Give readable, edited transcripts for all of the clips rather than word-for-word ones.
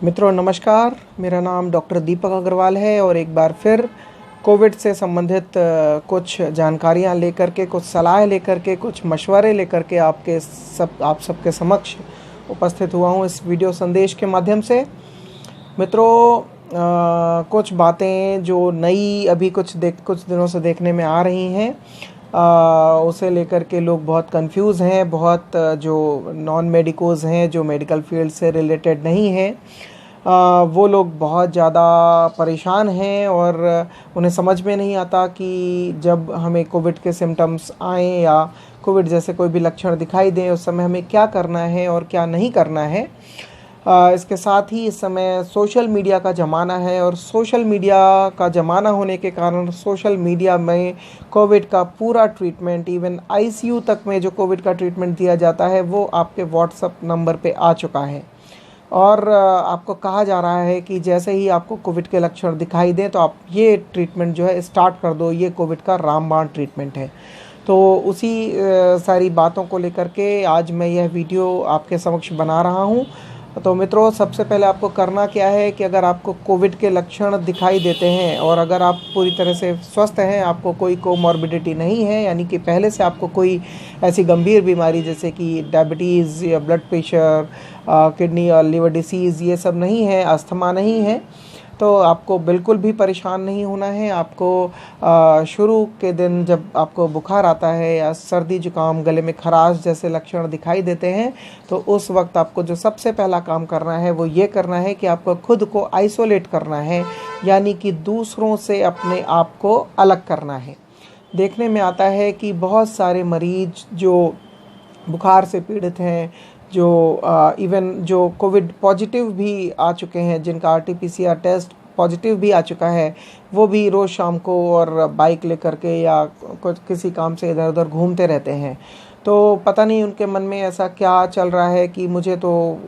मित्रों नमस्कार, मेरा नाम डॉक्टर दीपक अग्रवाल है और एक बार फिर कोविड से संबंधित कुछ जानकारियां लेकर के, कुछ सलाह लेकर के, कुछ मशवरे लेकर के आप सबके समक्ष उपस्थित हुआ हूं इस वीडियो संदेश के माध्यम से। मित्रों कुछ बातें जो नई अभी कुछ दिनों से देखने में आ रही हैं, उसे लेकर के लोग बहुत कंफ्यूज हैं। बहुत जो नॉन मेडिकोज़ हैं, जो मेडिकल फील्ड से रिलेटेड नहीं हैं, वो लोग बहुत ज़्यादा परेशान हैं और उन्हें समझ में नहीं आता कि जब हमें कोविड के सिम्टम्स आएँ या कोविड जैसे कोई भी लक्षण दिखाई दें, उस समय हमें क्या करना है और क्या नहीं करना है। इसके साथ ही इस समय सोशल मीडिया का ज़माना है और सोशल मीडिया का ज़माना होने के कारण सोशल मीडिया में कोविड का पूरा ट्रीटमेंट, इवन आईसीयू तक में जो कोविड का ट्रीटमेंट दिया जाता है, वो आपके व्हाट्सएप नंबर पे आ चुका है। और आपको कहा जा रहा है कि जैसे ही आपको कोविड के लक्षण दिखाई दें तो आप ये ट्रीटमेंट जो है स्टार्ट कर दो, ये कोविड का रामबाण ट्रीटमेंट है। तो उसी सारी बातों को लेकर के आज मैं यह वीडियो आपके समक्ष बना रहा हूँ। तो मित्रों, सबसे पहले आपको करना क्या है कि अगर आपको कोविड के लक्षण दिखाई देते हैं और अगर आप पूरी तरह से स्वस्थ हैं, आपको कोई कोमॉर्बिडिटी नहीं है, यानी कि पहले से आपको कोई ऐसी गंभीर बीमारी जैसे कि डायबिटीज़ या ब्लड प्रेशर, किडनी और लिवर डिसीज़, ये सब नहीं है, अस्थमा नहीं है, तो आपको बिल्कुल भी परेशान नहीं होना है। आपको शुरू के दिन जब आपको बुखार आता है या सर्दी जुकाम, गले में खराश जैसे लक्षण दिखाई देते हैं, तो उस वक्त आपको जो सबसे पहला काम करना है वो ये करना है कि आपको खुद को आइसोलेट करना है, यानी कि दूसरों से अपने आप को अलग करना है। देखने में आता है कि बहुत सारे मरीज जो बुखार से पीड़ित हैं, जो इवन जो कोविड पॉजिटिव भी आ चुके हैं, जिनका आरटीपीसीआर टेस्ट पॉजिटिव भी आ चुका है, वो भी रोज़ शाम को और बाइक लेकर के या कुछ किसी काम से इधर उधर घूमते रहते हैं। तो पता नहीं उनके मन में ऐसा क्या चल रहा है कि मुझे तो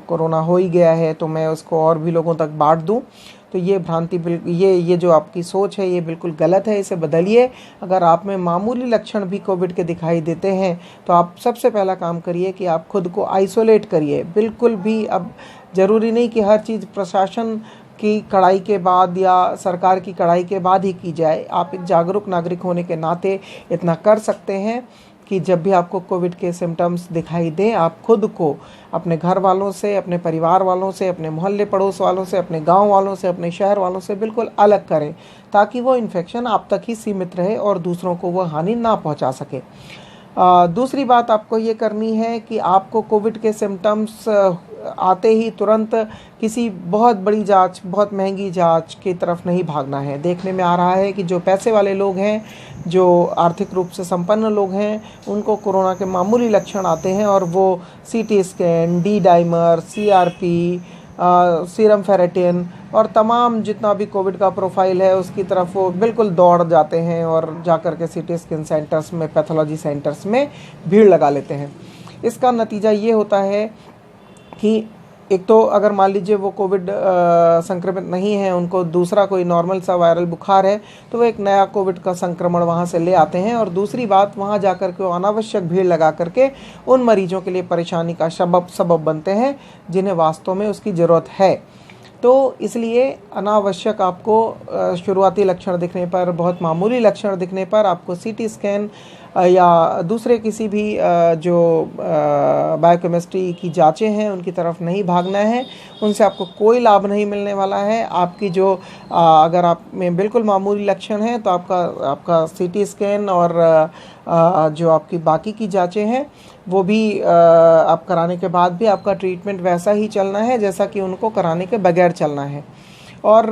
कोरोना हो ही गया है, तो मैं उसको और भी लोगों तक बांट दूं। तो ये भ्रांति ये जो आपकी सोच है, ये बिल्कुल गलत है, इसे बदलिए। अगर आप में मामूली लक्षण भी कोविड के दिखाई देते हैं तो आप सबसे पहला काम करिए कि आप खुद को आइसोलेट करिए। बिल्कुल भी अब ज़रूरी नहीं कि हर चीज़ प्रशासन की कड़ाई के बाद या सरकार की कड़ाई के बाद ही की जाए। आप एक जागरूक नागरिक होने के नाते इतना कर सकते हैं कि जब भी आपको कोविड के सिम्टम्स दिखाई दें, आप खुद को अपने घर वालों से, अपने परिवार वालों से, अपने मोहल्ले पड़ोस वालों से, अपने गांव वालों से, अपने शहर वालों से बिल्कुल अलग करें, ताकि वो इन्फेक्शन आप तक ही सीमित रहे और दूसरों को वो हानि ना पहुंचा सके। दूसरी बात आपको ये करनी है कि आपको कोविड के सिम्टम्स आते ही तुरंत किसी बहुत बड़ी जांच, बहुत महंगी जांच की तरफ नहीं भागना है। देखने में आ रहा है कि जो पैसे वाले लोग हैं, जो आर्थिक रूप से संपन्न लोग हैं, उनको कोरोना के मामूली लक्षण आते हैं और वो CT scan, D dimer, CRP, serum ferritin और तमाम जितना भी कोविड का प्रोफाइल है उसकी तरफ वो बिल्कुल दौड़ जाते हैं और जाकर के सीटी स्कैन सेंटर्स में, पैथोलॉजी सेंटर्स में भीड़ लगा लेते हैं। इसका नतीजा ये होता है कि एक तो अगर मान लीजिए वो कोविड संक्रमित नहीं है, उनको दूसरा कोई नॉर्मल सा वायरल बुखार है, तो वो एक नया कोविड का संक्रमण वहाँ से ले आते हैं और दूसरी बात, वहाँ जाकर के वो अनावश्यक भीड़ लगा करके उन मरीजों के लिए परेशानी का सबब बनते हैं जिन्हें वास्तव में उसकी ज़रूरत है। तो इसलिए अनावश्यक आपको शुरुआती लक्षण दिखने पर, बहुत मामूली लक्षण दिखने पर आपको सीटी स्कैन या दूसरे किसी भी जो बायोकेमिस्ट्री की जांचें हैं उनकी तरफ नहीं भागना है। उनसे आपको कोई लाभ नहीं मिलने वाला है। आपकी जो अगर आप में बिल्कुल मामूली लक्षण हैं तो आपका सीटी स्कैन और जो आपकी बाकी की जांचें हैं वो भी आप कराने के बाद भी आपका ट्रीटमेंट वैसा ही चलना है जैसा कि उनको कराने के बगैर चलना है। और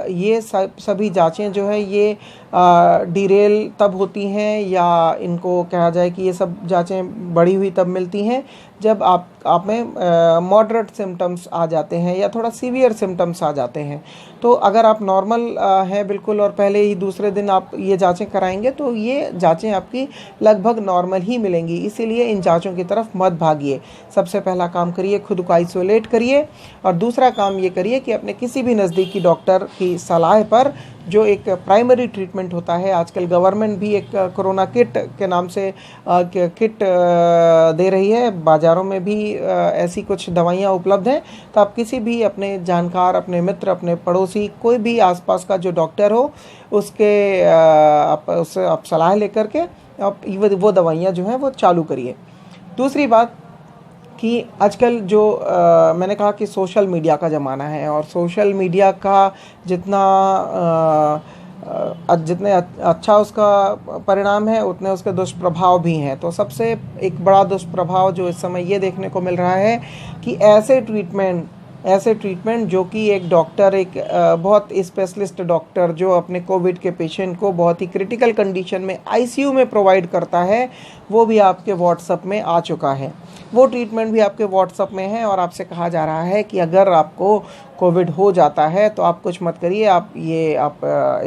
ये सभी जांचें जो है ये डिरेल तब होती हैं, या इनको कहा जाए कि ये सब जांचें बढ़ी हुई तब मिलती हैं जब आप में मॉडरेट सिम्टम्स आ जाते हैं या थोड़ा सीवियर सिम्टम्स आ जाते हैं। तो अगर आप नॉर्मल हैं बिल्कुल और पहले ही दूसरे दिन आप ये जांचें कराएंगे तो ये जांचें आपकी लगभग नॉर्मल ही मिलेंगी। इसीलिए इन जांचों की तरफ मत भागिए। सबसे पहला काम करिए, खुद को आइसोलेट करिए और दूसरा काम ये करिए कि अपने किसी भी नज़दीकी डॉक्टर की सलाह पर जो एक प्राइमरी ट्रीटमेंट होता है। आजकल गवर्नमेंट भी एक कोरोना किट के नाम से किट दे रही है। बाज़ारों में भी ऐसी कुछ दवाइयाँ उपलब्ध हैं। तो आप किसी भी अपने जानकार, अपने मित्र, अपने पड़ोसी, कोई भी आसपास का जो डॉक्टर हो उसके उससे आप सलाह लेकर के आप वो दवाइयाँ जो हैं वो चालू करिए। दूसरी बात कि आजकल जो मैंने कहा कि सोशल मीडिया का ज़माना है, और सोशल मीडिया का जितने अच्छा उसका परिणाम है उतने उसके दुष्प्रभाव भी हैं। तो सबसे एक बड़ा दुष्प्रभाव जो इस समय ये देखने को मिल रहा है कि ऐसे ट्रीटमेंट जो कि एक डॉक्टर, एक बहुत स्पेशलिस्ट डॉक्टर जो अपने कोविड के पेशेंट को बहुत ही क्रिटिकल कंडीशन में आईसीयू में प्रोवाइड करता है, वो भी आपके व्हाट्सएप में आ चुका है। वो ट्रीटमेंट भी आपके व्हाट्सएप में है और आपसे कहा जा रहा है कि अगर आपको कोविड हो जाता है तो आप कुछ मत करिए, आप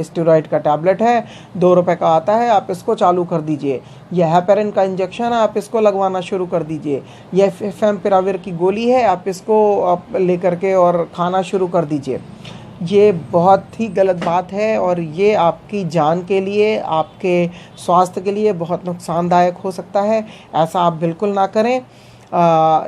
स्टेरॉइड का टैबलेट है, 2 रुपए का आता है, आप इसको चालू कर दीजिए। यह हेपेरिन का इंजेक्शन है, आप इसको लगवाना शुरू कर दीजिए। यह फेविपिराविर की गोली है, आप इसको आप लेकर के और खाना शुरू कर दीजिए। ये बहुत ही गलत बात है और ये आपकी जान के लिए, आपके स्वास्थ्य के लिए बहुत नुकसानदायक हो सकता है। ऐसा आप बिल्कुल ना करें।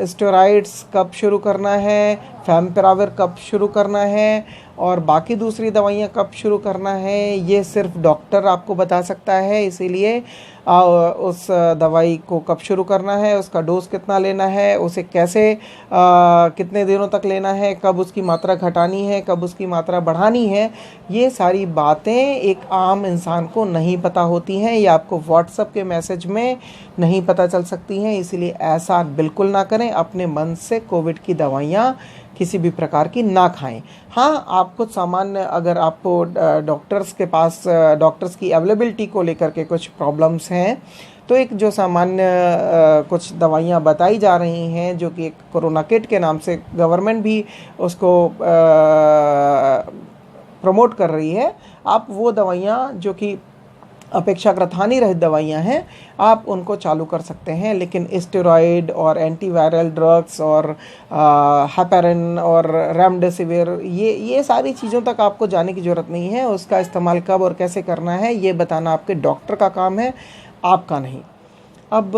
स्टेरॉइड्स कब शुरू करना है, फेविपिराविर कब शुरू करना है और बाकी दूसरी दवाइयाँ कब शुरू करना है, ये सिर्फ डॉक्टर आपको बता सकता है। इसीलिए उस दवाई को कब शुरू करना है, उसका डोज कितना लेना है, उसे कैसे कितने दिनों तक लेना है, कब उसकी मात्रा घटानी है, कब उसकी मात्रा बढ़ानी है, ये सारी बातें एक आम इंसान को नहीं पता होती हैं। ये आपको व्हाट्सएप के मैसेज में नहीं पता चल सकती हैं। इसीलिए ऐसा बिल्कुल ना करें। अपने मन से कोविड की दवाइयाँ किसी भी प्रकार की ना खाएं। हाँ, आपको सामान्य, अगर आपको डॉक्टर्स के पास डॉक्टर्स की अवेलेबिलिटी को लेकर के कुछ प्रॉब्लम्स हैं तो एक जो सामान्य कुछ दवाइयाँ बताई जा रही हैं जो कि एक कोरोना किट के नाम से गवर्नमेंट भी उसको प्रमोट कर रही है, आप वो दवाइयाँ जो कि अपेक्षाकृत हानि रहित दवाइयाँ हैं आप उनको चालू कर सकते हैं। लेकिन स्टेरॉइड और एंटीवायरल ड्रग्स और हेपेरिन और रेमडेसिविर, ये सारी चीज़ों तक आपको जाने की ज़रूरत नहीं है। उसका इस्तेमाल कब और कैसे करना है ये बताना आपके डॉक्टर का काम है, आपका नहीं। अब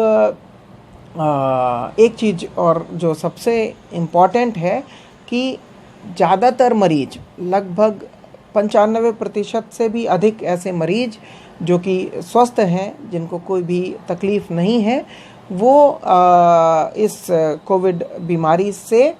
एक चीज़ और जो सबसे इम्पॉर्टेंट है कि ज़्यादातर मरीज, लगभग 95% से भी अधिक ऐसे मरीज जो कि स्वस्थ हैं, जिनको कोई भी तकलीफ़ नहीं है, वो इस कोविड बीमारी से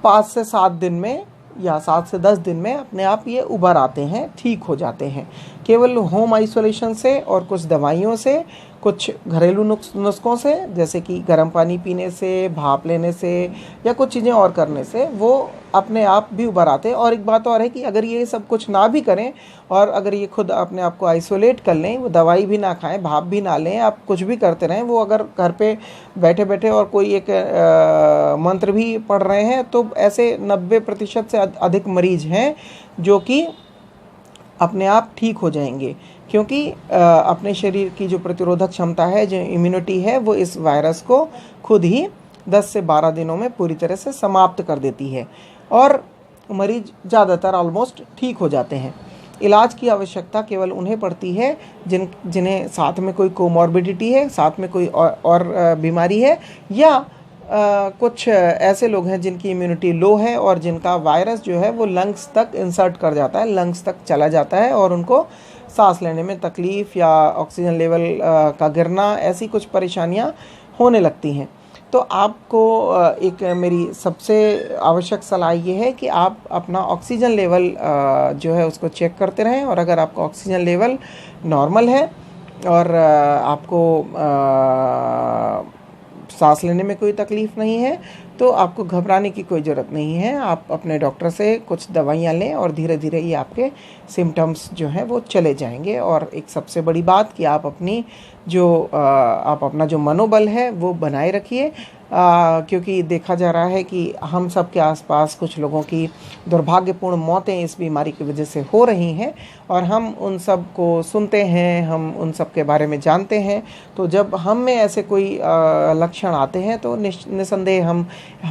5 से 7 दिन में या 7 से 10 दिन में अपने आप ये उभर आते हैं, ठीक हो जाते हैं। केवल होम आइसोलेशन से और कुछ दवाइयों से, कुछ घरेलू नुस्खों से, जैसे कि गर्म पानी पीने से, भाप लेने से या कुछ चीज़ें और करने से वो अपने आप भी उभर आते हैं। और एक बात और है कि अगर ये सब कुछ ना भी करें और अगर ये खुद अपने आप को आइसोलेट कर लें, वो दवाई भी ना खाएं, भाप भी ना लें, आप कुछ भी करते रहें, वो अगर घर पे बैठे बैठे और कोई एक मंत्र भी पढ़ रहे हैं, तो ऐसे 90% से अधिक मरीज हैं जो कि अपने आप ठीक हो जाएंगे। क्योंकि अपने शरीर की जो प्रतिरोधक क्षमता है, जो इम्यूनिटी है, वो इस वायरस को खुद ही 10 से 12 दिनों में पूरी तरह से समाप्त कर देती है और मरीज ज़्यादातर ऑलमोस्ट ठीक हो जाते हैं। इलाज की आवश्यकता केवल उन्हें पड़ती है जिन्हें साथ में कोई कोमॉर्बिडिटी है, साथ में कोई और बीमारी है, या कुछ ऐसे लोग हैं जिनकी इम्यूनिटी लो है और जिनका वायरस जो है वो लंग्स तक इंसर्ट कर जाता है, लंग्स तक चला जाता है और उनको सांस लेने में तकलीफ़ या ऑक्सीजन लेवल का गिरना, ऐसी कुछ परेशानियां होने लगती हैं। तो आपको एक मेरी सबसे आवश्यक सलाह ये है कि आप अपना ऑक्सीजन लेवल जो है उसको चेक करते रहें, और अगर आपका ऑक्सीजन लेवल नॉर्मल है और आपको सांस लेने में कोई तकलीफ़ नहीं है तो आपको घबराने की कोई ज़रूरत नहीं है। आप अपने डॉक्टर से कुछ दवाइयाँ लें और धीरे धीरे ये आपके सिम्टम्स जो हैं वो चले जाएंगे। और एक सबसे बड़ी बात कि आप अपना जो मनोबल है वो बनाए रखिए, क्योंकि देखा जा रहा है कि हम सब के आसपास कुछ लोगों की दुर्भाग्यपूर्ण मौतें इस बीमारी की वजह से हो रही हैं और हम उन सब को सुनते हैं, हम उन सब के बारे में जानते हैं। तो जब हम में ऐसे कोई लक्षण आते हैं तो निस्संदेह हम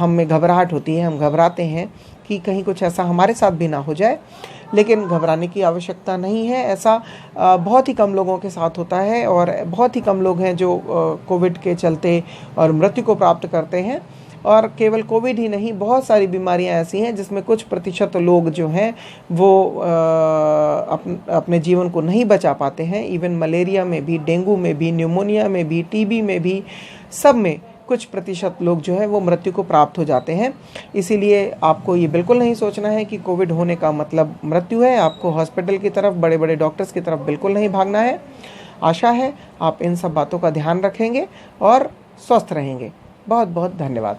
में घबराहट होती है, हम घबराते हैं। कि कहीं कुछ ऐसा हमारे साथ भी ना हो जाए, लेकिन घबराने की आवश्यकता नहीं है। ऐसा बहुत ही कम लोगों के साथ होता है और बहुत ही कम लोग हैं जो कोविड के चलते और मृत्यु को प्राप्त करते हैं। और केवल कोविड ही नहीं, बहुत सारी बीमारियां ऐसी हैं जिसमें कुछ प्रतिशत लोग जो हैं वो अपने जीवन को नहीं बचा पाते हैं। इवन मलेरिया में भी, डेंगू में भी, न्यूमोनिया में भी, टीबी में भी, सब में कुछ प्रतिशत लोग जो है वो मृत्यु को प्राप्त हो जाते हैं। इसीलिए आपको ये बिल्कुल नहीं सोचना है कि कोविड होने का मतलब मृत्यु है। आपको हॉस्पिटल की तरफ, बड़े बड़े डॉक्टर्स की तरफ बिल्कुल नहीं भागना है। आशा है आप इन सब बातों का ध्यान रखेंगे और स्वस्थ रहेंगे। बहुत बहुत धन्यवाद।